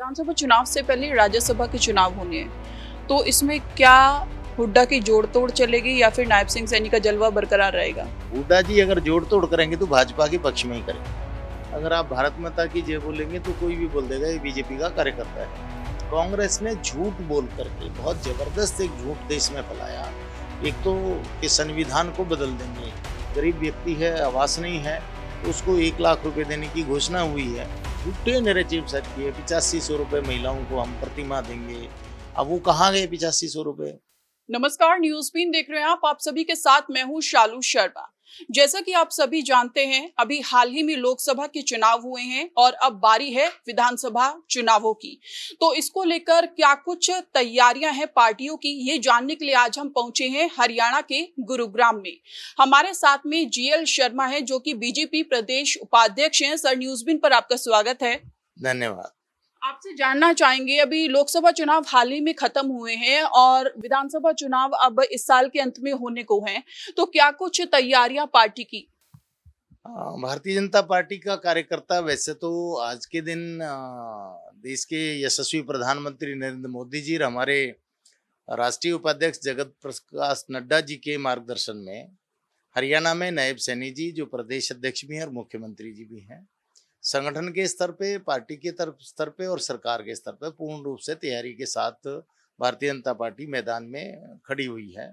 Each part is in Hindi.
विधानसभा चुनाव से पहले राज्यसभा के चुनाव होने हैं, तो इसमें क्या हुड्डा की जोड़ तोड़ चलेगी या फिर नायब सिंह सैनी का जलवा बरकरार रहेगा? हुड्डा जी अगर जोड़ तोड़ करेंगे तो भाजपा के पक्ष में ही करेंगे। अगर आप भारत माता की जय बोलेंगे तो कोई भी बोल देगा ये बीजेपी का कार्यकर्ता है। कांग्रेस ने झूठ बोल करके बहुत जबरदस्त एक झूठ देश में फैलाया। एक तो कि संविधान को बदल देंगे, गरीब व्यक्ति है, आवास नहीं है, तो उसको 1 लाख रुपए देने की घोषणा हुई है। झूठे नैरेटिव सेट किए, 8500 रुपए महिलाओं को हम प्रतिमाह देंगे। अब वो कहाँ गए 8500 रुपए? नमस्कार, न्यूज बीन देख रहे हैं आप सभी के साथ मैं हूं शालू शर्मा। जैसा कि आप सभी जानते हैं, अभी हाल ही में लोकसभा के चुनाव हुए हैं और अब बारी है विधानसभा चुनावों की। तो इसको लेकर क्या कुछ तैयारियां हैं पार्टियों की, ये जानने के लिए आज हम पहुंचे हैं हरियाणा के गुरुग्राम में। हमारे साथ में जीएल शर्मा है, जो कि बीजेपी प्रदेश उपाध्यक्ष हैं। सर, न्यूज बीन पर आपका स्वागत है। धन्यवाद। आपसे जानना चाहेंगे, अभी लोकसभा चुनाव हाल ही में खत्म हुए हैं और विधानसभा चुनाव अब इस साल के अंत में होने को हैं, तो क्या कुछ तैयारियां पार्टी की? भारतीय जनता पार्टी का कार्यकर्ता वैसे तो आज के दिन देश के यशस्वी प्रधानमंत्री नरेंद्र मोदी जी और हमारे राष्ट्रीय उपाध्यक्ष जगत प्रकाश नड्डा जी के मार्गदर्शन में हरियाणा में नायब सैनी जी जो प्रदेश अध्यक्ष भी हैं और मुख्यमंत्री जी भी हैं, संगठन के स्तर पे, पार्टी के तरफ स्तर पे और सरकार के स्तर पे पूर्ण रूप से तैयारी के साथ भारतीय जनता पार्टी मैदान में खड़ी हुई है।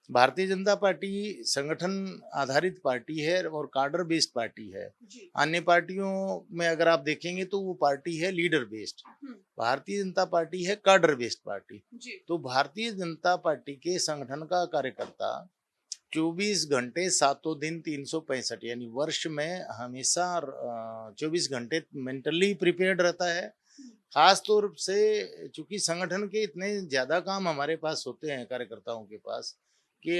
भारतीय जनता पार्टी संगठन आधारित पार्टी है और कार्डर बेस्ड पार्टी है। जी। अन्य पार्टियों में अगर आप देखेंगे तो वो पार्टी है leader based. Bharatiya Janata party है कार्डर बेस्ड पार्टी। जी। तो भारतीय जनता पार्टी के संगठन का कार्यकर्ता 24 घंटे सातों दिन 365 यानी वर्ष में हमेशा 24 घंटे मेंटली प्रिपेयर्ड रहता है। खास तौर से चूंकि संगठन के इतने ज्यादा काम हमारे पास होते हैं कार्यकर्ताओं के पास कि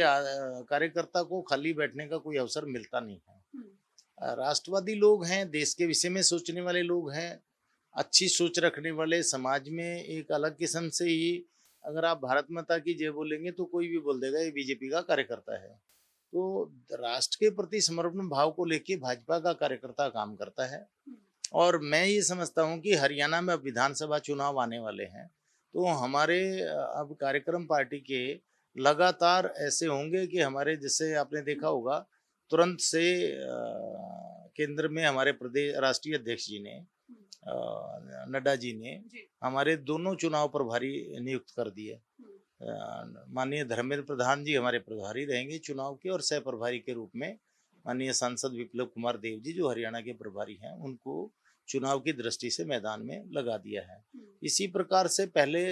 कार्यकर्ता को खाली बैठने का कोई अवसर मिलता नहीं है। राष्ट्रवादी लोग हैं, देश के विषय में सोचने वाले लोग हैं, अच्छी सोच रखने वाले, समाज में एक अलग किस्म से ही अगर आप भारत माता की जय बोलेंगे तो कोई भी बोल देगा ये बीजेपी का कार्यकर्ता है। तो राष्ट्र के प्रति समर्पण भाव को लेके भाजपा का कार्यकर्ता काम करता है। और मैं ये समझता हूँ कि हरियाणा में अब विधानसभा चुनाव आने वाले हैं, तो हमारे अब कार्यक्रम पार्टी के लगातार ऐसे होंगे कि हमारे, जैसे आपने देखा होगा, तुरंत से केंद्र में हमारे प्रदेश राष्ट्रीय अध्यक्ष जी ने नड्डा जी ने हमारे दोनों चुनाव प्रभारी नियुक्त कर दिए। माननीय धर्मेंद्र प्रधान जी हमारे प्रभारी रहेंगे चुनाव के, और सह प्रभारी के रूप में माननीय सांसद विप्लव कुमार देव जी जो हरियाणा के प्रभारी हैं, उनको चुनाव की दृष्टि से मैदान में लगा दिया है। इसी प्रकार से पहले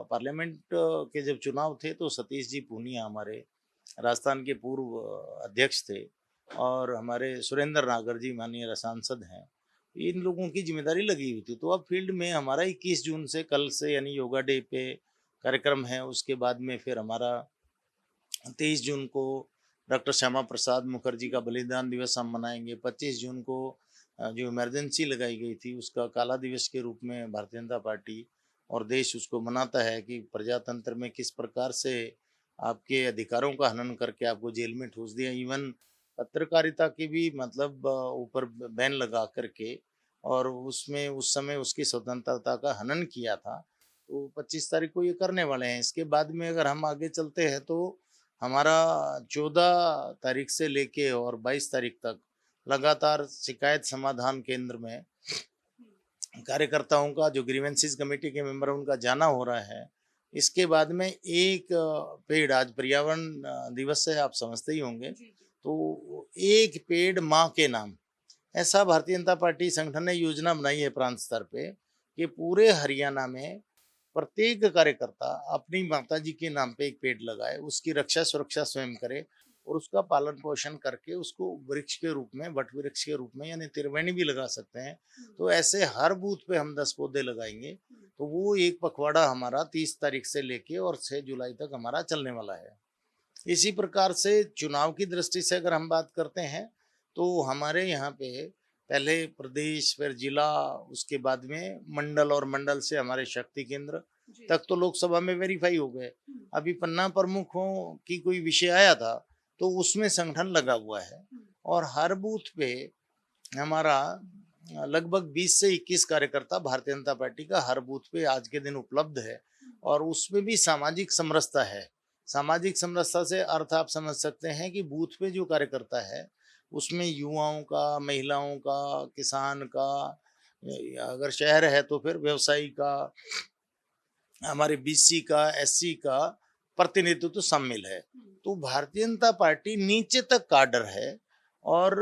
पार्लियामेंट के जब चुनाव थे तो सतीश जी पूनिया हमारे राजस्थान के पूर्व अध्यक्ष थे, और हमारे सुरेंद्र नागर जी माननीय सांसद हैं, इन लोगों की जिम्मेदारी लगी हुई थी। तो अब फील्ड में हमारा 21 जून से, कल से यानी योगा डे पे कार्यक्रम है, उसके बाद में फिर हमारा 23 जून को डॉक्टर श्यामा प्रसाद मुखर्जी का बलिदान दिवस हम मनाएंगे। 25 जून को जो इमरजेंसी लगाई गई थी उसका काला दिवस के रूप में भारतीय जनता पार्टी और देश उसको मनाता है कि प्रजातंत्र में किस प्रकार से आपके अधिकारों का हनन करके आपको जेल में ठूस दिया। इवन पत्रकारिता की भी मतलब ऊपर बैन लगा करके, और उसमें उस समय उसकी स्वतंत्रता का हनन किया था। तो 25 तारीख को ये करने वाले हैं। इसके बाद में अगर हम आगे चलते हैं तो हमारा 14 तारीख से लेके और 22 तारीख तक लगातार शिकायत समाधान केंद्र में कार्यकर्ताओं का, जो ग्रीवेंसीज कमेटी के मेंबर उनका जाना हो रहा है। इसके बाद में एक पेड़, आज पर्यावरण दिवस है, आप समझते ही होंगे, तो एक पेड़ माँ के नाम, ऐसा भारतीय जनता पार्टी संगठन ने योजना बनाई है प्रांत स्तर पे कि पूरे हरियाणा में प्रत्येक कार्यकर्ता अपनी माता जी के नाम पे एक पेड़ लगाए, उसकी रक्षा सुरक्षा स्वयं करे और उसका पालन पोषण करके उसको वृक्ष के रूप में, वट वृक्ष के रूप में यानी त्रिवेणी भी लगा सकते हैं। तो ऐसे हर बूथ पे हम 10 पौधे लगाएंगे। तो वो एक पखवाड़ा हमारा 30 तारीख से लेके और 6 जुलाई तक हमारा चलने वाला है। इसी प्रकार से चुनाव की दृष्टि से अगर हम बात करते हैं तो हमारे यहाँ पे पहले प्रदेश, फिर जिला, उसके बाद में मंडल, और मंडल से हमारे शक्ति केंद्र तक तो लोकसभा में वेरीफाई हो गए। अभी पन्ना प्रमुखों की कोई विषय आया था तो उसमें संगठन लगा हुआ है, और हर बूथ पे हमारा लगभग 20 से 21 कार्यकर्ता भारतीय जनता पार्टी का हर बूथ पे आज के दिन उपलब्ध है, और उसमें भी सामाजिक समरसता है। सामाजिक समरसता से अर्थ आप समझ सकते हैं कि बूथ पे जो कार्यकर्ता है उसमें युवाओं का, महिलाओं का, किसान का, अगर शहर है तो फिर व्यवसायी का, हमारे बीसी का, एससी का प्रतिनिधित्व तो शामिल है। तो भारतीय जनता पार्टी नीचे तक काडर है, और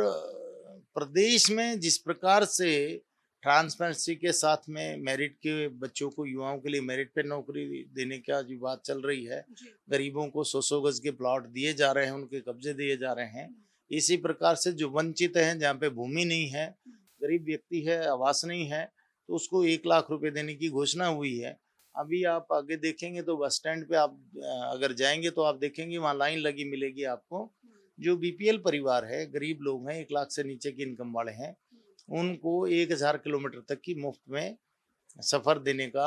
प्रदेश में जिस प्रकार से ट्रांसपेरेंसी के साथ में मेरिट के बच्चों को, युवाओं के लिए मेरिट पे नौकरी देने का जो बात चल रही है, गरीबों को 100-100 गज के प्लॉट दिए जा रहे हैं, उनके कब्जे दिए जा रहे हैं। इसी प्रकार से जो वंचित हैं, जहाँ पे भूमि नहीं है, गरीब व्यक्ति है, आवास नहीं है, तो उसको 1 लाख रुपए देने की घोषणा हुई है। अभी आप आगे देखेंगे तो बस स्टैंड पे आप अगर जाएंगे तो आप देखेंगे वहाँ लाइन लगी मिलेगी आपको। जो बीपीएल परिवार है, गरीब लोग हैं, 1 लाख से नीचे की इनकम वाले हैं, उनको 1000 किलोमीटर तक की मुफ्त में सफर देने का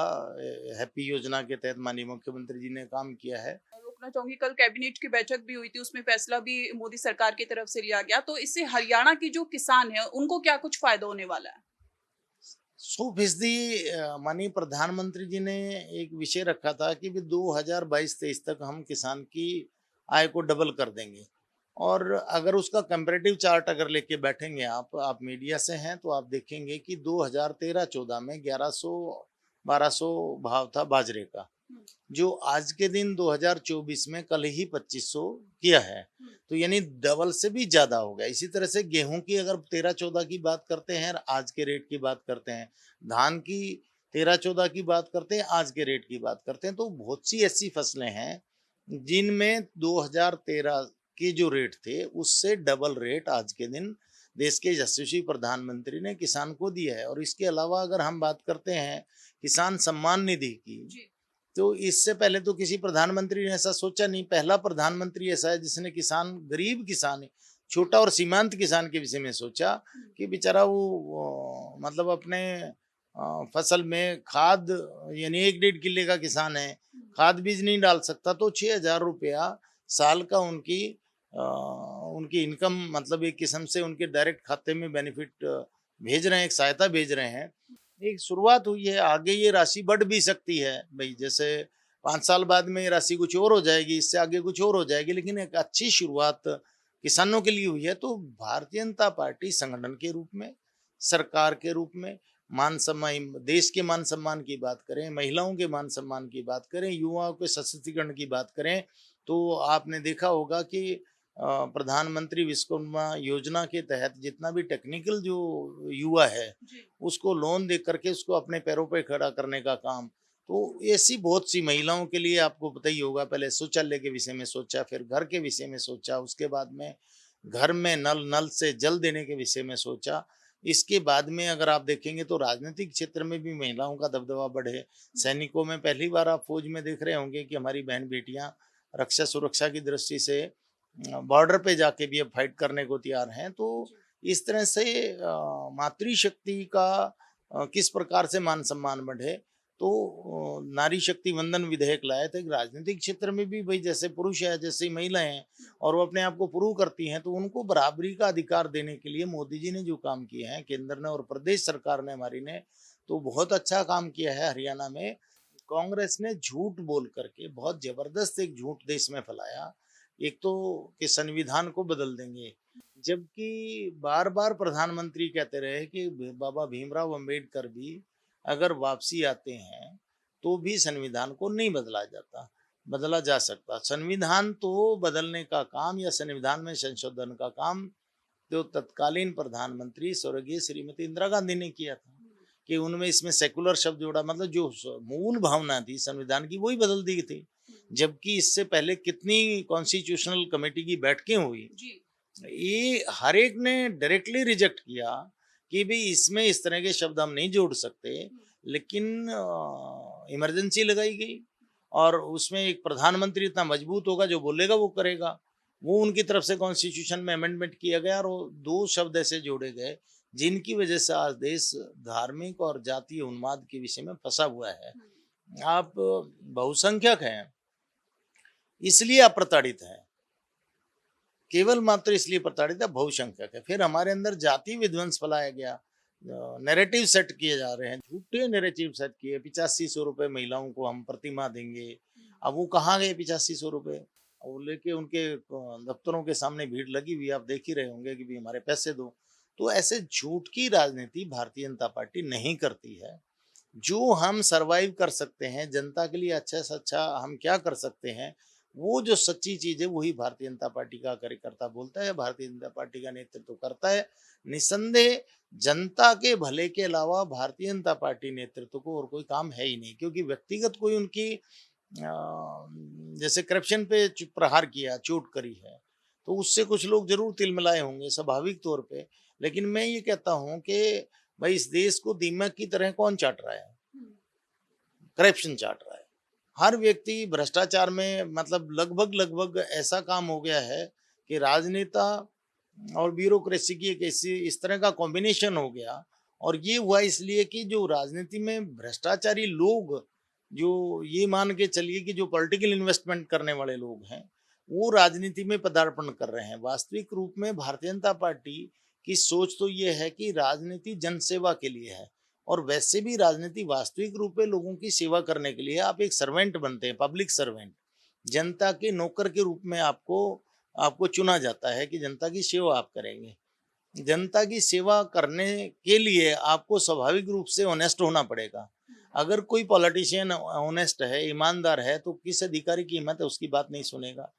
हैप्पी योजना के तहत माननीय मुख्यमंत्री जी ने काम किया है। रोकना चाहूंगी, कल कैबिनेट की बैठक भी हुई थी, उसमें फैसला भी मोदी सरकार की तरफ से लिया गया, तो इससे हरियाणा की जो किसान है उनको क्या कुछ फायदा होने वाला है? 100% माननीय प्रधानमंत्री जी ने एक विषय रखा था कि भी 2022-23 तक हम किसान की आय को डबल कर देंगे, और अगर उसका कंपैरेटिव चार्ट अगर लेके बैठेंगे आप मीडिया से हैं तो आप देखेंगे कि 2013-14 में 1100-1200 भाव था बाजरे का, जो आज के दिन 2024 में कल ही 2500 किया है, तो यानी डबल से भी ज्यादा हो गया। इसी तरह से गेहूं की अगर 13-14 की बात करते हैं, आज के रेट की बात करते हैं, धान की 13-14 की बात करते हैं, आज के रेट की बात करते हैं, तो बहुत सी ऐसी फसलें हैं जिनमें 2013 के जो रेट थे उससे डबल रेट आज के दिन देश के यशस्वी प्रधानमंत्री ने किसान को दिया है। और इसके अलावा अगर हम बात करते हैं किसान सम्मान निधि की, तो इससे पहले तो किसी प्रधानमंत्री ने ऐसा सोचा नहीं। पहला प्रधानमंत्री ऐसा है जिसने किसान, गरीब किसान, छोटा और सीमांत किसान के विषय में सोचा कि बेचारा वो मतलब अपने फसल में खाद, यानी 1-1.5 किले का किसान है, खाद बीज नहीं डाल सकता, तो 6000 रुपया साल का उनकी इनकम, मतलब एक किस्म से उनके डायरेक्ट खाते में बेनिफिट भेज रहे हैं, एक सहायता भेज रहे हैं। एक शुरुआत हुई है, आगे ये राशि बढ़ भी सकती है भाई, जैसे 5 साल बाद में ये राशि कुछ और हो जाएगी, इससे आगे कुछ और हो जाएगी, लेकिन एक अच्छी शुरुआत किसानों के लिए हुई है। तो भारतीय जनता पार्टी संगठन के रूप में, सरकार के रूप में, मान सम्मान, देश के मान सम्मान की बात करें, महिलाओं के मान सम्मान की बात करें, युवाओं के सशक्तिकरण की बात करें, तो आपने देखा होगा कि प्रधानमंत्री विश्वकर्मा योजना के तहत जितना भी टेक्निकल जो युवा है उसको लोन दे करके उसको अपने पैरों पे खड़ा करने का काम, तो ऐसी बहुत सी महिलाओं के लिए आपको पता ही होगा, पहले शौचालय के विषय में सोचा, फिर घर के विषय में सोचा, उसके बाद में घर में नल से जल देने के विषय में सोचा। इसके बाद में अगर आप देखेंगे तो राजनीतिक क्षेत्र में भी महिलाओं का दबदबा बढ़े। सैनिकों में पहली बार आप फौज में देख रहे होंगे कि हमारी बहन बेटियां रक्षा सुरक्षा की दृष्टि से बॉर्डर पे जाके भी अब फाइट करने को तैयार हैं। तो इस तरह से मातृशक्ति का किस प्रकार से मान सम्मान बढ़े, तो नारी शक्ति वंदन विधेयक लाए थे। राजनीतिक क्षेत्र में भी भाई जैसे पुरुष है, जैसे महिलाएं हैं और वो अपने आप को प्रूव करती हैं, तो उनको बराबरी का अधिकार देने के लिए मोदी जी ने जो काम किए हैं, केंद्र ने और प्रदेश सरकार ने हमारी ने, तो बहुत अच्छा काम किया है। हरियाणा में कांग्रेस ने झूठ बोल करके बहुत जबरदस्त एक झूठ देश में फैलाया, एक तो कि संविधान को बदल देंगे, जबकि बार बार प्रधानमंत्री कहते रहे कि बाबा भीमराव अंबेडकर भी अगर वापसी आते हैं तो भी संविधान को नहीं बदला जा सकता। संविधान तो बदलने का काम या संविधान में संशोधन का काम तो तत्कालीन प्रधानमंत्री स्वर्गीय श्रीमती इंदिरा गांधी ने किया था, कि उनमें इसमें सेकुलर शब्द जोड़ा, मतलब जो मूल भावना थी संविधान की वही बदल दी थी। जबकि इससे पहले कितनी कॉन्स्टिट्यूशनल कमेटी की बैठकें हुई, ये हर एक ने डायरेक्टली रिजेक्ट किया कि भाई इसमें इस तरह के शब्द हम नहीं जोड़ सकते, लेकिन इमरजेंसी लगाई गई और उसमें एक प्रधानमंत्री इतना मजबूत होगा, जो बोलेगा वो करेगा, वो उनकी तरफ से कॉन्स्टिट्यूशन में अमेंडमेंट किया गया और वो 2 शब्द ऐसे जोड़े गए जिनकी वजह से आज देश धार्मिक और जातीय उन्माद के विषय में फंसा हुआ है। आप बहुसंख्यक हैं इसलिए आप प्रताड़ित हैं, केवल मात्र इसलिए प्रताड़ित है, बहुसंख्यक है। फिर हमारे अंदर जाति विध्वंस फैलाया गया, नैरेटिव सेट किए जा रहे हैं, झूठे नैरेटिव सेट किए। 8500 रुपये महिलाओं को हम प्रतिमाह देंगे। अब वो कहाँ गए 8500 रुपये? वो लेके उनके दफ्तरों के सामने भीड़ लगी हुई, आप देख ही रहे होंगे कि भी हमारे पैसे दो। तो ऐसे झूठ की राजनीति भारतीय जनता पार्टी नहीं करती है। जो हम सरवाइव कर सकते हैं, जनता के लिए अच्छा से अच्छा हम क्या कर सकते हैं, वो जो सच्ची चीज है वही भारतीय जनता पार्टी का कार्यकर्ता बोलता है, भारतीय जनता पार्टी का नेतृत्व करता है। निसंदेह जनता के भले के अलावा भारतीय जनता पार्टी नेतृत्व को और कोई काम है ही नहीं, क्योंकि व्यक्तिगत कोई उनकी जैसे करप्शन पे प्रहार किया, चोट करी है, तो उससे कुछ लोग जरूर तिलमिलाए होंगे स्वाभाविक तौर पे। लेकिन मैं ये कहता हूँ कि भाई इस देश को दीमक की तरह कौन चाट रहा है? करप्शन चाट रहा है। हर व्यक्ति भ्रष्टाचार में, मतलब लगभग लगभग ऐसा काम हो गया है कि राजनेता और ब्यूरोक्रेसी की एक ऐसी इस तरह का कॉम्बिनेशन हो गया। और ये हुआ इसलिए कि जो राजनीति में भ्रष्टाचारी लोग, जो ये मान के चलिए कि जो पॉलिटिकल इन्वेस्टमेंट करने वाले लोग हैं, वो राजनीति में पदार्पण कर रहे हैं। वास्तविक रूप में भारतीय जनता पार्टी की सोच तो ये है कि राजनीति जनसेवा के लिए है। और वैसे भी राजनीति वास्तविक रूप में लोगों की सेवा करने के लिए, आप एक सर्वेंट बनते हैं, पब्लिक सर्वेंट, जनता के नौकर के रूप में आपको आपको चुना जाता है कि जनता की सेवा आप करेंगे। जनता की सेवा करने के लिए आपको स्वाभाविक रूप से ऑनेस्ट होना पड़ेगा। अगर कोई पॉलिटिशियन ऑनेस्ट है, ईमानदार है, तो किस अधिकारी की हिम्मत है उसकी बात नहीं सुनेगा।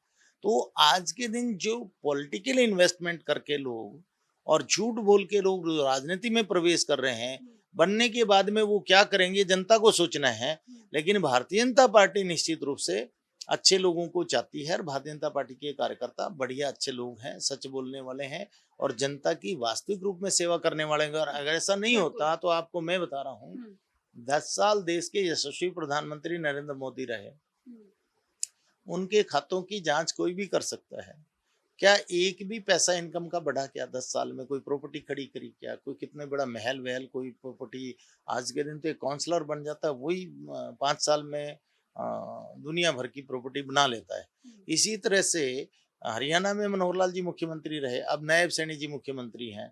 तो आज के दिन जो पॉलिटिकल इन्वेस्टमेंट करके लोग और झूठ बोल के लोग राजनीति में प्रवेश कर रहे हैं, बनने के बाद में वो क्या करेंगे जनता को सोचना है। लेकिन भारतीय जनता पार्टी निश्चित रूप से अच्छे लोगों को चाहती है, और भारतीय जनता पार्टी के कार्यकर्ता बढ़िया अच्छे लोग हैं, सच बोलने वाले हैं और जनता की वास्तविक रूप में सेवा करने वाले हैं। अगर ऐसा नहीं होता तो आपको मैं बता रहा हूँ, 10 साल देश के यशस्वी प्रधानमंत्री नरेंद्र मोदी रहे, उनके खातों की जांच कोई भी कर सकता है। क्या एक भी पैसा इनकम का बढ़ा क्या 10 साल में? कोई प्रॉपर्टी खड़ी करी क्या? कोई कितने बड़ा महल वहल, कोई प्रॉपर्टी? आज के दिन तो एक काउंसलर बन जाता है, वही 5 साल में दुनिया भर की प्रॉपर्टी बना लेता है। इसी तरह से हरियाणा में मनोहर लाल जी मुख्यमंत्री रहे, अब नायब सैनी जी मुख्यमंत्री हैं।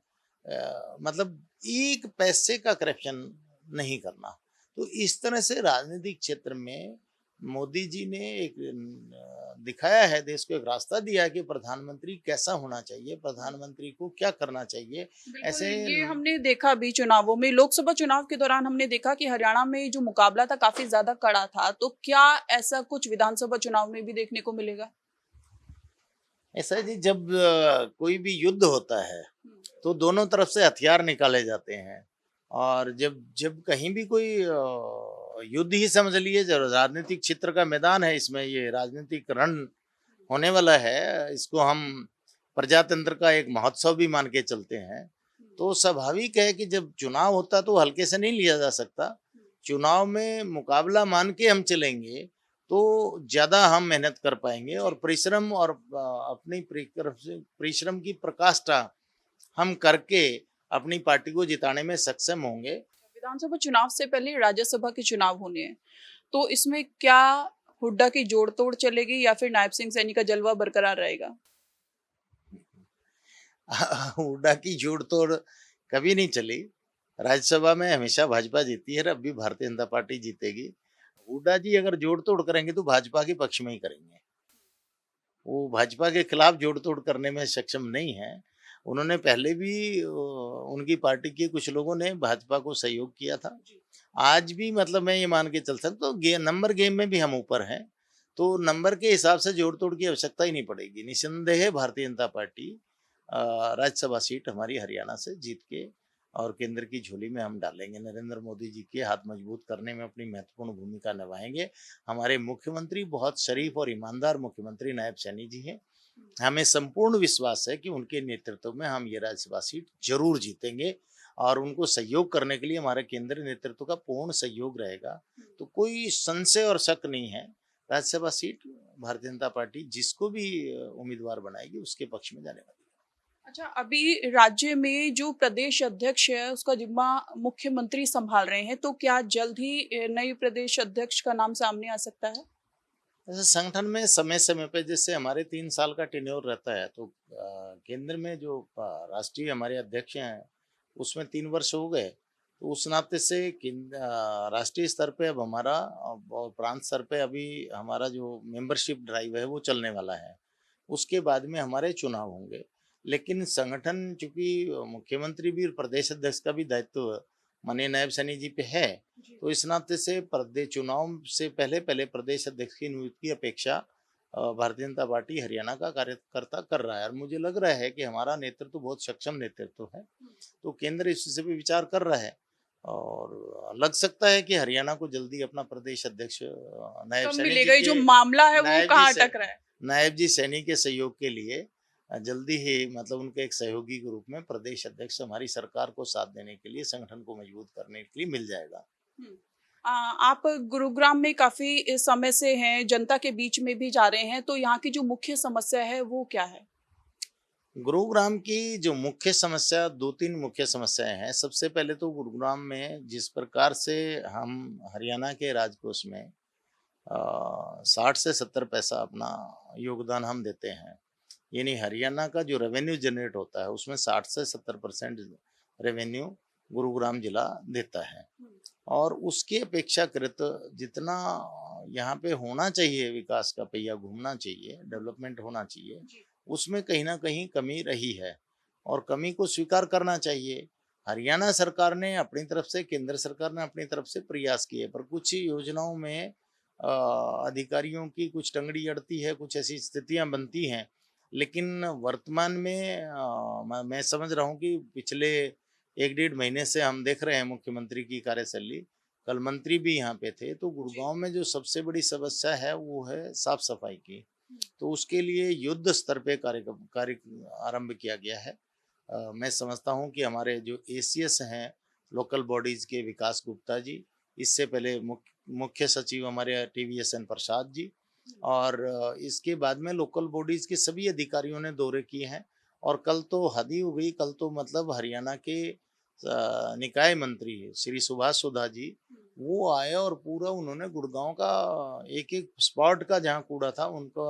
मतलब एक पैसे का करप्शन नहीं करना। तो इस तरह से राजनीतिक क्षेत्र में मोदी जी ने एक दिखाया है, देश को एक रास्ता दिया है कि प्रधानमंत्री कैसा होना चाहिए, प्रधानमंत्री को क्या करना चाहिए। ऐसे बिल्कुल, ये हमने देखा भी चुनावों में, लोकसभा चुनाव के दौरान हमने देखा कि हरियाणा में जो मुकाबला था काफी ज्यादा कड़ा था। तो क्या ऐसा कुछ विधानसभा चुनाव में भी देखने को मिलेगा? ऐसा है जी, जब कोई भी युद्ध होता है तो दोनों तरफ से हथियार निकाले जाते हैं। और जब जब कहीं भी कोई युद्ध ही समझ लिए, जो राजनीतिक क्षेत्र का मैदान है, इसमें ये राजनीतिक रण होने वाला है, इसको हम प्रजातंत्र का एक महोत्सव भी मान के चलते हैं। तो स्वाभाविक है कि जब चुनाव होता है तो हल्के से नहीं लिया जा सकता। चुनाव में मुकाबला मान के हम चलेंगे तो ज्यादा हम मेहनत कर पाएंगे, और परिश्रम और अपनी परिश्रम की प्रकाष्ठा हम करके अपनी पार्टी को जिताने में सक्षम होंगे। विधानसभा चुनाव से पहले राज्यसभा के चुनाव होने हैं, तो इसमें क्या हुड्डा की जोड़ तोड़ चलेगी या फिर नायब सिंह सैनी का जलवा बरकरार रहेगा? हुड्डा की जोड़ तोड़ कभी नहीं चली। राज्यसभा में हमेशा भाजपा जीती है और अब भी भारतीय जनता पार्टी जीतेगी। हुड्डा जी अगर जोड़ तोड़ करेंगे तो भाजपा के पक्ष में ही करेंगे। वो भाजपा के खिलाफ जोड़ तोड़ करने में सक्षम नहीं है। उन्होंने पहले भी उनकी पार्टी के कुछ लोगों ने भाजपा को सहयोग किया था। आज भी मतलब मैं ये मान के चल सकता हूँ, नंबर गेम में भी हम ऊपर हैं, तो नंबर के हिसाब से जोड़ तोड़ की आवश्यकता ही नहीं पड़ेगी। निसंदेह भारतीय जनता पार्टी राज्यसभा सीट हमारी हरियाणा से जीत के और केंद्र की झोली में हम डालेंगे। नरेंद्र मोदी जी के हाथ मजबूत करने में अपनी महत्वपूर्ण भूमिका निभाएंगे। हमारे मुख्यमंत्री बहुत शरीफ और ईमानदार मुख्यमंत्री नायब सैनी जी हैं। हमें संपूर्ण विश्वास है कि उनके नेतृत्व में हम ये राज्यसभा सीट जरूर जीतेंगे, और उनको सहयोग करने के लिए हमारे केंद्रीय नेतृत्व का पूर्ण सहयोग रहेगा। तो कोई संशय और शक नहीं है, राज्यसभा सीट भारतीय जनता पार्टी जिसको भी उम्मीदवार बनाएगी उसके पक्ष में जाने वाली है। अच्छा, अभी राज्य में जो प्रदेश अध्यक्ष है उसका जिम्मा मुख्यमंत्री संभाल रहे हैं, तो क्या जल्द ही नए प्रदेश अध्यक्ष का नाम सामने आ सकता है? जैसे संगठन में समय समय पे जैसे हमारे 3 साल का टेन्योर रहता है, तो केंद्र में जो राष्ट्रीय हमारे अध्यक्ष हैं उसमें 3 वर्ष हो गए, तो उस नाते से राष्ट्रीय स्तर पे अब हमारा और प्रांत स्तर पे अभी हमारा जो मेंबरशिप ड्राइव है वो चलने वाला है। उसके बाद में हमारे चुनाव होंगे। लेकिन संगठन चूँकि मुख्यमंत्री भी और प्रदेश अध्यक्ष का भी दायित्व माननीय नायब सैनी जी पे है, जी। तो इस नाते से प्रदेश चुनाव से पहले प्रदेश अध्यक्ष की नियुक्ति की अपेक्षा भारतीय जनता पार्टी हरियाणा का कार्यकर्ता कर रहा है, और मुझे लग रहा है कि हमारा नेतृत्व बहुत सक्षम नेतृत्व है। तो केंद्र इस विषय पे विचार कर रहा है, और लग सकता है कि हरियाणा को जल्दी अपना प्रदेश अध्यक्ष नायब कब सैनी जी मिलेगा? ये जो के मामला है वो नायब जी कहाँ से अटक रहा है? नायब जी सैनी के सहयोग के लिए जल्दी ही मतलब उनके एक सहयोगी के रूप में प्रदेश अध्यक्ष हमारी सरकार को साथ देने के लिए, संगठन को मजबूत करने के लिए मिल जाएगा। हम्म। आप गुरुग्राम में काफी समय से हैं, जनता के बीच में भी जा रहे हैं, तो यहाँ की जो मुख्य समस्या है वो क्या है? गुरुग्राम की जो मुख्य समस्या, 2-3 मुख्य समस्याएं हैं। सबसे पहले तो गुरुग्राम में जिस प्रकार से हम हरियाणा के राजकोष में 60 से 70 पैसा अपना योगदान हम देते हैं, यानी हरियाणा का जो रेवेन्यू जनरेट होता है उसमें 60 से 70% रेवेन्यू गुरुग्राम जिला देता है। और उसकी अपेक्षाकृत जितना यहाँ पे होना चाहिए, विकास का पहिया घूमना चाहिए, डेवलपमेंट होना चाहिए, जी। उसमें कहीं ना कहीं कमी रही है, और कमी को स्वीकार करना चाहिए। हरियाणा सरकार ने अपनी तरफ से, केंद्र सरकार ने अपनी तरफ से प्रयास किए, पर कुछ योजनाओं में अधिकारियों की कुछ टंगड़ी अड़ती है, कुछ ऐसी स्थितियां बनती हैं। लेकिन वर्तमान में मैं समझ रहा हूँ कि पिछले 1-1.5 महीने से हम देख रहे हैं मुख्यमंत्री की कार्यशैली, कल मंत्री भी यहाँ पे थे, तो गुड़गांव में जो सबसे बड़ी समस्या है वो है साफ सफाई की। तो उसके लिए युद्ध स्तर पे कार्य आरंभ किया गया है। मैं समझता हूँ कि हमारे जो एसीएस हैं लोकल बॉडीज के, विकास गुप्ता जी, इससे पहले मुख्य सचिव हमारे टीवीएसएन प्रसाद जी, और इसके बाद में लोकल बॉडीज के सभी अधिकारियों ने दौरे किए हैं। और कल तो हद ही हो गई, कल तो मतलब हरियाणा के निकाय मंत्री श्री सुभाष सुधा जी वो आए, और पूरा उन्होंने गुड़गांव का एक एक स्पॉट का जहाँ कूड़ा था उनका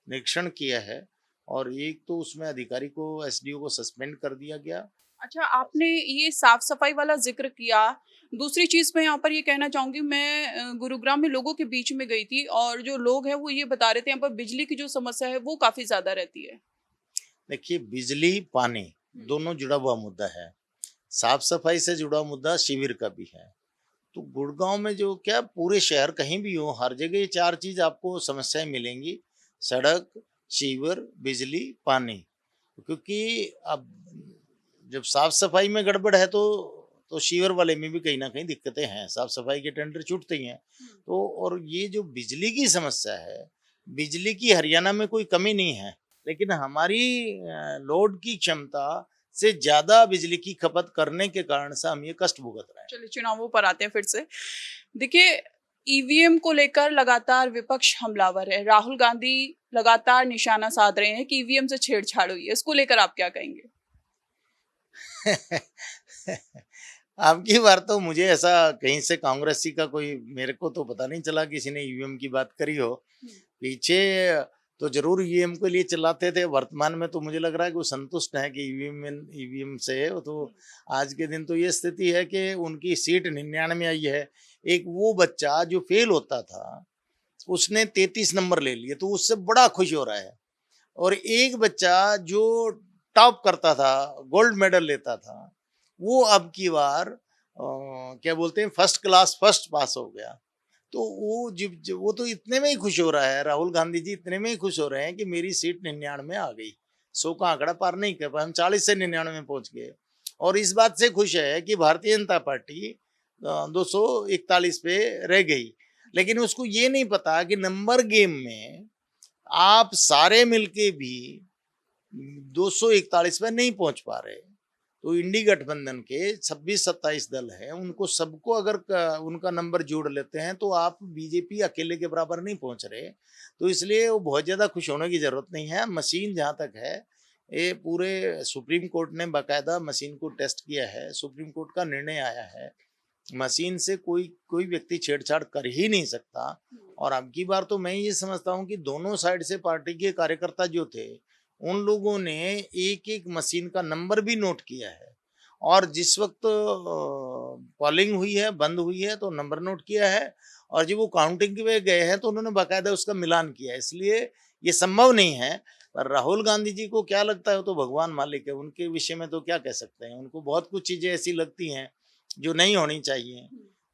निरीक्षण किया है। और एक तो उसमें अधिकारी को, एसडीओ को सस्पेंड कर दिया गया। अच्छा, आपने ये साफ सफाई वाला जिक्र किया। दूसरी चीज मैं यहाँ पर ये कहना चाहूंगी, मैं गुरुग्राम में लोगों के बीच में गई थी और जो लोग हैं वो ये बता रहे थे यहाँ पर बिजली की जो समस्या है वो काफी ज्यादा रहती है। देखिए, बिजली पानी दोनों जुड़ा हुआ मुद्दा है, साफ सफाई से जुड़ा मुद्दा शिविर का भी है। तो गुड़गांव में जो क्या, पूरे शहर कहीं भी हो, हर जगह ये 4 चीज आपको समस्याएं मिलेंगी: सड़क, शिविर, बिजली, पानी। क्योंकि अब जब साफ सफाई में गड़बड़ है तो शिविर वाले में भी कहीं ना कहीं दिक्कतें हैं, साफ सफाई के टेंडर छूटते ही हैं। तो और ये जो बिजली की समस्या है, बिजली की हरियाणा में कोई कमी नहीं है, लेकिन हमारी लोड की क्षमता से ज्यादा बिजली की खपत करने के कारण से हम ये कष्ट भुगत रहे हैं। चलिए चुनावों पर आते हैं फिर से। देखिए, ईवीएम को लेकर लगातार विपक्ष हमलावर है। राहुल गांधी लगातार निशाना साध रहे हैं कि ईवीएम से छेड़छाड़ हुई है। इसको लेकर आप क्या कहेंगे? अब की बार तो मुझे ऐसा कहीं से कांग्रेसी का कोई, मेरे को तो पता नहीं चला किसी ने ईवीएम की बात करी हो। पीछे तो जरूर ईवीएम के लिए चलाते थे, वर्तमान में तो मुझे लग रहा है कि वो संतुष्ट है कि ईवीएम से है। तो आज के दिन तो ये स्थिति है कि उनकी सीट 99 आई है। एक वो बच्चा जो फेल होता था उसने 33 नंबर ले लिए, तो उससे बड़ा खुश हो रहा है। और एक बच्चा जो टॉप करता था, गोल्ड मेडल लेता था, वो अब की बार क्या बोलते हैं, फर्स्ट क्लास फर्स्ट पास हो गया। तो वो तो इतने में ही खुश हो रहा है, राहुल गांधी जी इतने में ही खुश हो रहे हैं कि मेरी सीट 99 आ गई। 100 का आंकड़ा पार नहीं कर पाए, हम 40 से 99 में पहुंच गए। और इस बात से खुश है कि भारतीय जनता पार्टी 241 पे रह गई। लेकिन उसको ये नहीं पता कि नंबर गेम में आप सारे मिलके भी 241 पे नहीं पहुंच पा रहे। तो इंडी गठबंधन के 26-27 दल हैं, उनको सबको अगर उनका नंबर जोड़ लेते हैं तो आप बीजेपी अकेले के बराबर नहीं पहुंच रहे। तो इसलिए वो बहुत ज्यादा खुश होने की जरूरत नहीं है। मशीन जहां तक है, ये पूरे सुप्रीम कोर्ट ने बाकायदा मशीन को टेस्ट किया है, सुप्रीम कोर्ट का निर्णय आया है, मशीन से कोई व्यक्ति छेड़छाड़ कर ही नहीं सकता। और अब की बार तो मैं ये समझता हूँ कि दोनों साइड से पार्टी के कार्यकर्ता जो थे, उन लोगों ने एक एक मशीन का नंबर भी नोट किया है, और जिस वक्त पोलिंग हुई है, बंद हुई है, तो नंबर नोट किया है, और जब वो काउंटिंग के लिए गए हैं तो उन्होंने बाकायदा उसका मिलान किया है। इसलिए ये संभव नहीं है। पर राहुल गांधी जी को क्या लगता है वो तो भगवान मालिक है, उनके विषय में तो क्या कह सकते हैं। उनको बहुत कुछ चीजें ऐसी लगती हैं जो नहीं होनी चाहिए।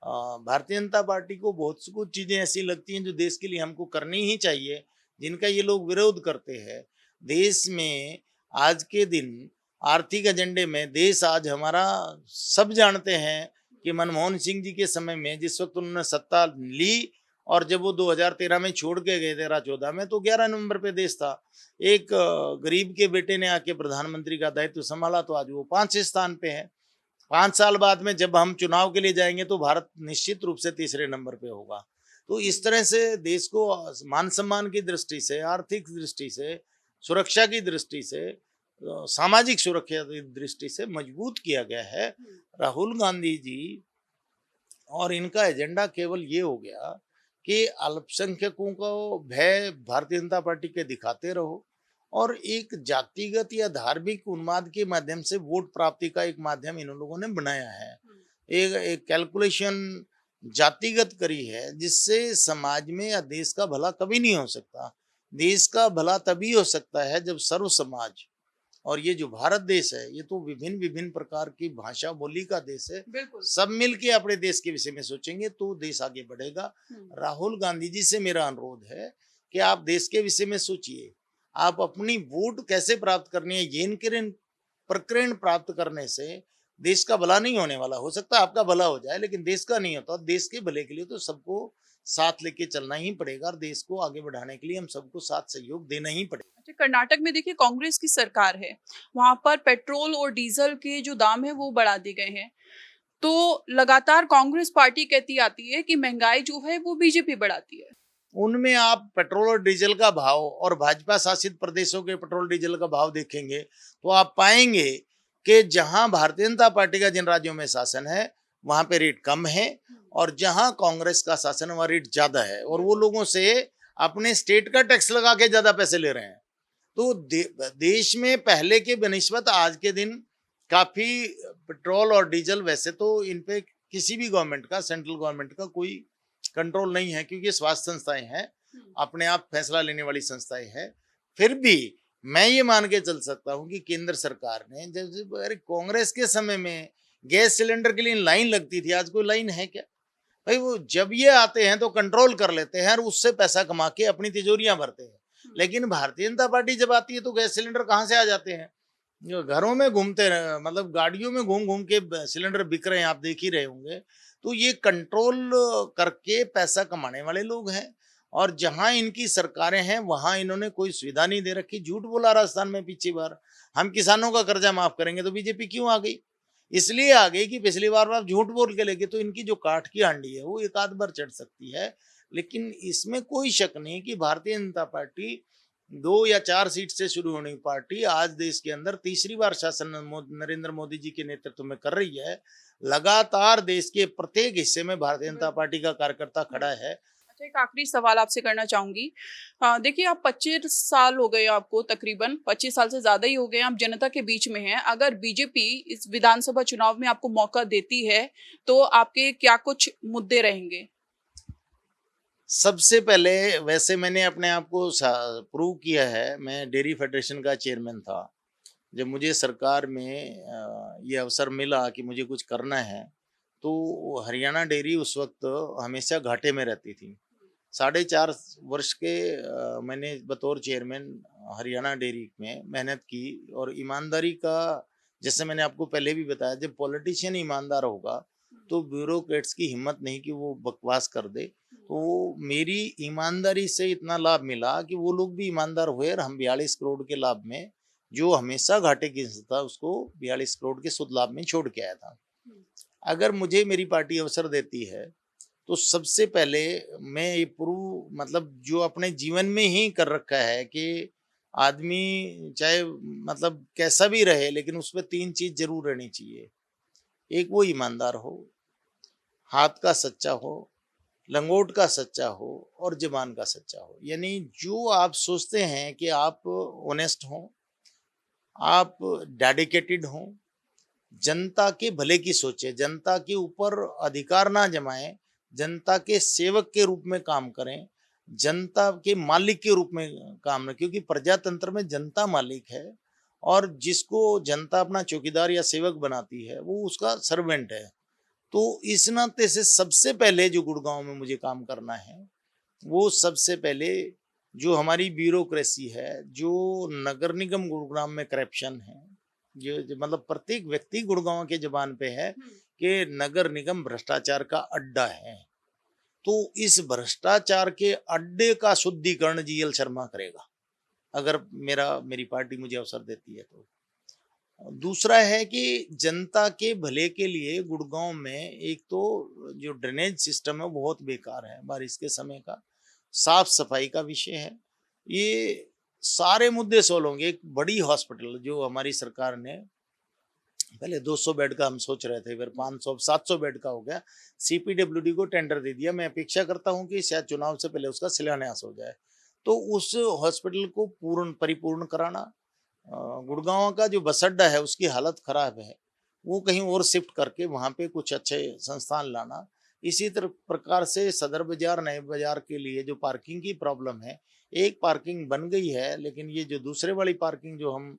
भारतीय जनता पार्टी को बहुत सी कुछ चीजें ऐसी लगती हैं जो देश के लिए हमको करनी ही चाहिए, जिनका ये लोग विरोध करते हैं। देश में आज के दिन आर्थिक एजेंडे में देश आज हमारा, सब जानते हैं कि मनमोहन सिंह जी के समय में जिस वक्त उन्होंने सत्ता ली और जब वो 2013 में छोड़ के गए 13-14 में, तो 11 नंबर पे देश था। एक गरीब के बेटे ने आके प्रधानमंत्री का दायित्व संभाला तो आज वो 5वें स्थान पे है। 5 साल बाद में जब हम चुनाव के लिए जाएंगे तो भारत निश्चित रूप से तीसरे नंबर पे होगा। तो इस तरह से देश को मान सम्मान की दृष्टि से, आर्थिक दृष्टि से, सुरक्षा की दृष्टि से, सामाजिक सुरक्षा की दृष्टि से मजबूत किया गया है। राहुल गांधी जी और इनका एजेंडा केवल ये हो गया कि अल्पसंख्यकों को भय भारतीय जनता पार्टी के दिखाते रहो, और एक जातिगत या धार्मिक उन्माद के माध्यम से वोट प्राप्ति का एक माध्यम इन लोगों ने बनाया है। एक कैलकुलेशन जातिगत करी है, जिससे समाज में या देश का भला कभी नहीं हो सकता। देश का भला तभी हो सकता है जब सर्व समाज, और ये जो भारत देश है ये तो विभिन्न विभिन्न प्रकार की भाषा बोली का देश है, बिल्कुल। सब मिलके अपने देश के विषय में सोचेंगे तो देश आगे बढ़ेगा। राहुल गांधी जी से मेरा अनुरोध है कि आप देश के विषय में सोचिए, आप अपनी वोट कैसे प्राप्त करनी है। ये इनके प्रकरण प्राप्त करने से देश का भला नहीं होने वाला। हो सकता है आपका भला हो जाए, लेकिन देश का नहीं होता। देश के भले के लिए तो सबको साथ लेके चलना ही पड़ेगा, और देश को आगे बढ़ाने के लिए हम सबको साथ सहयोग देना ही पड़ेगा। अच्छा, कर्नाटक में देखिए कांग्रेस की सरकार है, वहां पर पेट्रोल और डीजल के जो दाम है वो बढ़ा दिए गए हैं। तो लगातार कांग्रेस पार्टी कहती आती है कि महंगाई जो है वो बीजेपी बढ़ाती है। उनमें आप पेट्रोल और डीजल का भाव और भाजपा शासित प्रदेशों के पेट्रोल डीजल का भाव देखेंगे तो आप पाएंगे कि जहां भारतीय जनता पार्टी का जिन राज्यों में शासन है वहां पे रेट कम है, और जहां कांग्रेस का शासन है वहां रेट ज्यादा है, और वो लोगों से अपने स्टेट का टैक्स लगा के ज्यादा पैसे ले रहे हैं। तो देश में पहले के बनिस्बत आज के दिन काफी पेट्रोल और डीजल, वैसे तो इन पे किसी भी गवर्नमेंट का, सेंट्रल गवर्नमेंट का कोई कंट्रोल नहीं है, क्योंकि स्वास्थ्य संस्थाएं हैं, अपने आप फैसला लेने वाली संस्थाएं हैं। फिर भी मैं ये मान के चल सकता हूँ कि केंद्र सरकार ने, जब अरे कांग्रेस के समय में गैस सिलेंडर के लिए लाइन लगती थी, आज कोई लाइन है क्या भाई? वो जब ये आते हैं तो कंट्रोल कर लेते हैं और उससे पैसा कमा के अपनी तिजोरियां भरते हैं। लेकिन भारतीय जनता पार्टी जब आती है तो गैस सिलेंडर कहाँ से आ जाते हैं? जो घरों में घूमते रहे, मतलब गाड़ियों में घूम घूम के सिलेंडर बिक रहे हैं, आप देख ही रहे होंगे। तो ये कंट्रोल करके पैसा कमाने वाले लोग हैं, और जहां इनकी सरकारें हैं वहां इन्होंने कोई सुविधा नहीं दे रखी। झूठ बोला राजस्थान में पिछली बार, हम किसानों का कर्जा माफ करेंगे, तो बीजेपी क्यों आ गई? इसलिए आ गई कि पिछली बार आप झूठ बोल के लेके, तो इनकी जो काठ की हांडी है वो एक आध बार चढ़ सकती है। लेकिन इसमें कोई शक नहीं कि भारतीय जनता पार्टी 2 या 4 सीट से शुरू होने की पार्टी आज देश के अंदर तीसरी बार शासन नरेंद्र मोदी जी के नेतृत्व में कर रही है। लगातार देश के प्रत्येक हिस्से में भारतीय जनता पार्टी का कार्यकर्ता खड़ा है। अच्छा, एक आखिरी सवाल आपसे करना चाहूंगी। देखिए, आप 25 साल हो गए आपको, तकरीबन 25 साल से ज्यादा ही हो गए, आप जनता के बीच में हैं। अगर बीजेपी इस विधानसभा चुनाव में आपको मौका देती है तो आपके क्या कुछ मुद्दे रहेंगे? सबसे पहले, वैसे मैंने अपने आप को प्रूव किया है। मैं डेयरी फेडरेशन का चेयरमैन था। जब मुझे सरकार में ये अवसर मिला कि मुझे कुछ करना है, तो हरियाणा डेयरी उस वक्त हमेशा घाटे में रहती थी। 4.5 वर्ष के मैंने बतौर चेयरमैन हरियाणा डेयरी में मेहनत की, और ईमानदारी का, जैसे मैंने आपको पहले भी बताया, जब पॉलिटिशियन ईमानदार होगा तो ब्यूरोक्रेट्स की हिम्मत नहीं कि वो बकवास कर दे। तो मेरी ईमानदारी से इतना लाभ मिला कि वो लोग भी ईमानदार हुए, और हम 42 करोड़ के लाभ में, जो हमेशा घाटे की था, उसको 42 करोड़ के शुद्ध लाभ में छोड़ के आया था। अगर मुझे मेरी पार्टी अवसर देती है तो सबसे पहले मैं ये प्रूव, मतलब जो अपने जीवन में ही कर रखा है कि आदमी चाहे मतलब कैसा भी रहे, लेकिन उसमें 3 चीज जरूर रहनी चाहिए। एक, वो ईमानदार हो, हाथ का सच्चा हो, लंगोट का सच्चा हो, और जबान का सच्चा हो। यानी जो आप सोचते हैं कि आप ऑनेस्ट हो, आप डेडिकेटेड हो, जनता के भले की सोचे, जनता के ऊपर अधिकार ना जमाएं, जनता के सेवक के रूप में काम करें, जनता के मालिक के रूप में काम न, क्योंकि प्रजातंत्र में जनता मालिक है और जिसको जनता अपना चौकीदार या सेवक बनाती है वो उसका सर्वेंट है। तो इस नाते से सबसे पहले जो गुड़गांव में मुझे काम करना है वो सबसे पहले जो हमारी ब्यूरोक्रेसी है, जो नगर निगम गुरुग्राम में करप्शन है, जो मतलब प्रत्येक व्यक्ति गुड़गांव के जबान पे है कि नगर निगम भ्रष्टाचार का अड्डा है। तो इस भ्रष्टाचार के अड्डे का शुद्धिकरण जीएल शर्मा करेगा, अगर मेरी पार्टी मुझे अवसर देती है तो। दूसरा है कि जनता के भले के लिए गुड़गांव में एक तो जो ड्रेनेज सिस्टम है बहुत बेकार है, बारिश के समय का साफ सफाई का विषय है, ये सारे मुद्दे सोल्व होंगे। एक बड़ी हॉस्पिटल जो हमारी सरकार ने पहले 200 बेड का हम सोच रहे थे, फिर 500 700 बेड का हो गया, सीपीडब्ल्यूडी को टेंडर दे दिया। मैं अपेक्षा करता हूं कि शायद चुनाव से पहले उसका शिलान्यास हो जाए। तो उस हॉस्पिटल को परिपूर्ण कराना, गुड़गांव का जो बस अड्डा है उसकी हालत खराब है, वो कहीं और शिफ्ट करके वहां पे कुछ अच्छे संस्थान लाना। इसी तरह प्रकार से सदर बाजार नए बाजार के लिए जो पार्किंग की प्रॉब्लम है, एक पार्किंग बन गई है लेकिन ये जो दूसरे वाली पार्किंग जो हम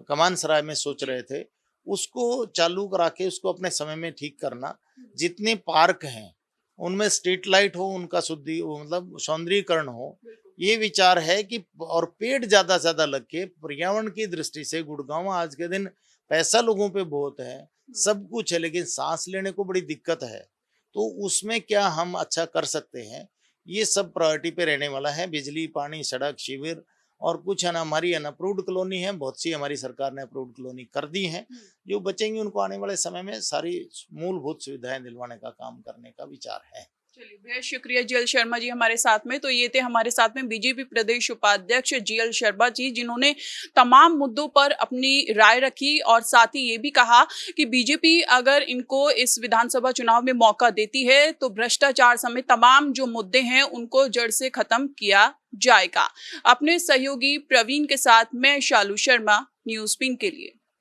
कमान सराय में सोच रहे थे उसको चालू करा के उसको अपने समय में ठीक करना। जितने पार्क हैं उनमें स्ट्रीट लाइट हो, उनका मतलब सौंदर्यीकरण हो, ये विचार है कि और पेड़ ज्यादा से ज्यादा लग के पर्यावरण की दृष्टि से गुड़गांव आज के दिन पैसा लोगों पे बहुत है, सब कुछ है, लेकिन सांस लेने को बड़ी दिक्कत है। तो उसमें क्या हम अच्छा कर सकते हैं, ये सब प्रायोरिटी पे रहने वाला है। बिजली, पानी, सड़क, शिविर और कुछ है ना, हमारी अनअप्रूव्ड कॉलोनी है, बहुत सी हमारी सरकार ने अप्रूव्ड कॉलोनी कर दी है। जो बचेंगी उनको आने वाले समय में सारी मूलभूत सुविधाएं दिलवाने का काम करने का विचार है। चलिए, बेहद शुक्रिया जीएल शर्मा जी हमारे साथ में। तो ये थे हमारे साथ में बीजेपी प्रदेश उपाध्यक्ष जीएल शर्मा जी, जिन्होंने तमाम मुद्दों पर अपनी राय रखी और साथ ही ये भी कहा कि बीजेपी अगर इनको इस विधानसभा चुनाव में मौका देती है तो भ्रष्टाचार समेत तमाम जो मुद्दे हैं उनको जड़ से खत्म किया जाएगा। अपने सहयोगी प्रवीण के साथ मैं शालू शर्मा, न्यूज़ पिन के लिए।